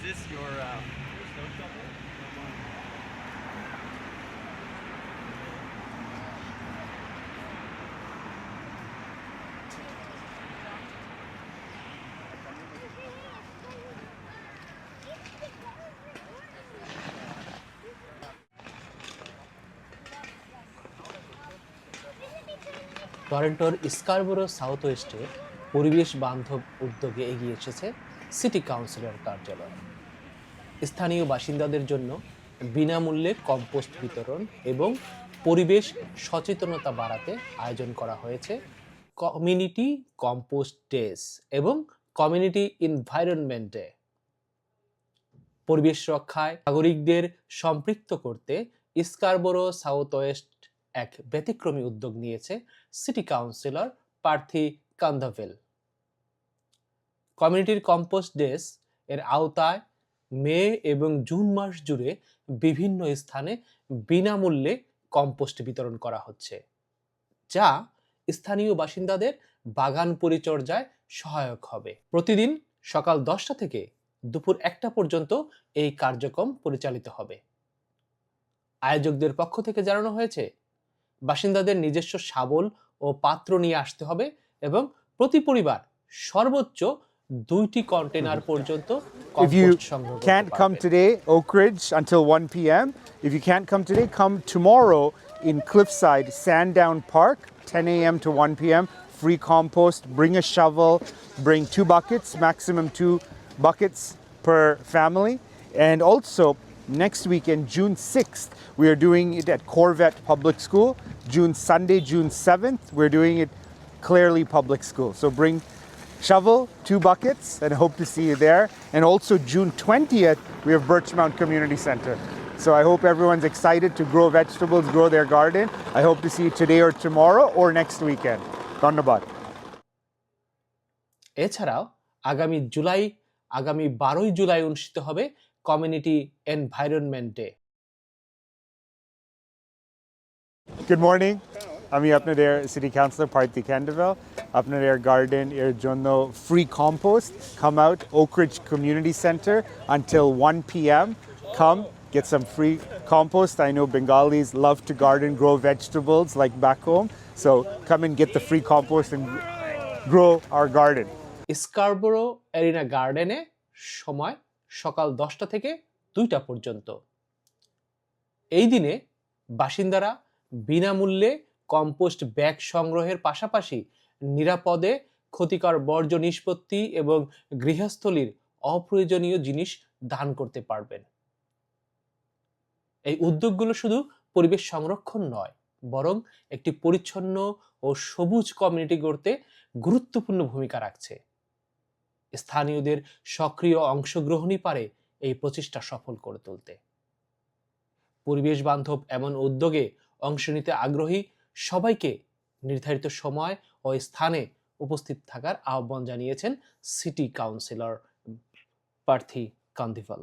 this your snow shovel? টরন্টোর Scarborough south ওয়েস্টে পরিবেশ বান্ধব উদ্যোগে এগিয়ে এসেছে সিটি কাউন্সিলর কার্যালয়। স্থানীয় বাসিন্দাদের জন্য বিনামূল্যে কম্পোস্ট বিতরণ এবং পরিবেশ সচেতনতা বাড়াতে আয়োজন করা হয়েছে কমিউনিটি কম্পোস্ট ডেজ এবং কমিউনিটি এনভায়রনমেন্ট ডে। পরিবেশ রক্ষায় নাগরিকদের সম্পৃক্ত করতে স্কারবোরো সাউথ ওয়েস্ট এক ব্যতিক্রমী উদ্যোগ নিয়েছে সিটি কাউন্সিলর পার্থি কান্দাভেল। কমিউনিটির কম্পোস্ট ডেজ এর আওতায় মে এবং জুন মাস জুড়ে বিভিন্ন স্থানে বিনামূল্যে কম্পোস্ট বিতরণ করা হচ্ছে, যা স্থানীয় বাসিন্দাদের বাগান পরিচর্যায় সহায়ক হবে। প্রতিদিন সকাল 10টা থেকে দুপুর 1টা পর্যন্ত এই কার্যক্রম পরিচালিত হবে। আয়োজকদের পক্ষ থেকে জানানো হয়েছে, বাসিন্দাদের নিজস্ব শাবল ও পাত্র নিয়ে আসতে হবে এবং প্রতি পরিবার সর্বোচ্চ 2টি কন্টেনার পর্যন্ত If you কম্পোস্ট সংগ্রহ করতে can't come পারবে। today, Oak Ridge until 1 p.m. If you can't come today, come tomorrow in Cliffside, Sandown Park, 10 a.m. to 1 p.m. Free compost. Bring a shovel, bring 2 buckets, maximum 2 buckets per family. And also, next weekend, June 6th, we are doing it at Corvette Public School. Sunday, June 7th, we're doing it Clearly Public School. So bring shovel, 2 buckets, and hope to see you there. And also June 20th, we have Birchmount Community Center. So I hope everyone's excited to grow vegetables, grow their garden. I hope to see you today or tomorrow or next weekend. Dhanyabad. এছাড়াও আগামী 12ই জুলাই অনুষ্ঠিত হবে community environment day. Good morning. আমি আপনাদের City Councillor Parthi Kandavel. আপনাদের garden এর জন্য free compost. Come out Oak Ridge Community Center until 1 p.m. Come get some free compost. I know Bengalis love to garden, grow vegetables like back home. So come and get the free compost and grow our garden. Scarborough arena গার্ডেনে সময় সকাল 10টা থেকে 2টা পর্যন্ত। এই দিনে বাসিন্দারা বিনামূল্যে কম্পোস্ট ব্যাগ সংগ্রহের পাশাপাশি নিরাপদে ক্ষতিকর বর্জ্য নিষ্পত্তি এবং গৃহস্থলীর অপ্রয়োজনীয় জিনিস দান করতে পারবেন। এই উদ্যোগগুলো শুধু পরিবেশ সংরক্ষণ নয়, বরং একটি পরিচ্ছন্ন ও সবুজ কমিউনিটি গড়তে গুরুত্বপূর্ণ ভূমিকা রাখছে। স্থানীয়দের সক্রিয় অংশগ্রহণই পারে এই প্রচেষ্টা সফল করে তুলতে। পরিবেশ বান্ধব এমন উদ্যোগে অংশ নিতে আগ্রহী সবাইকে নির্ধারিত সময় ও স্থানে উপস্থিত থাকার আহ্বান জানিয়েছেন সিটি কাউন্সিলর পার্থি কান্দিভাল।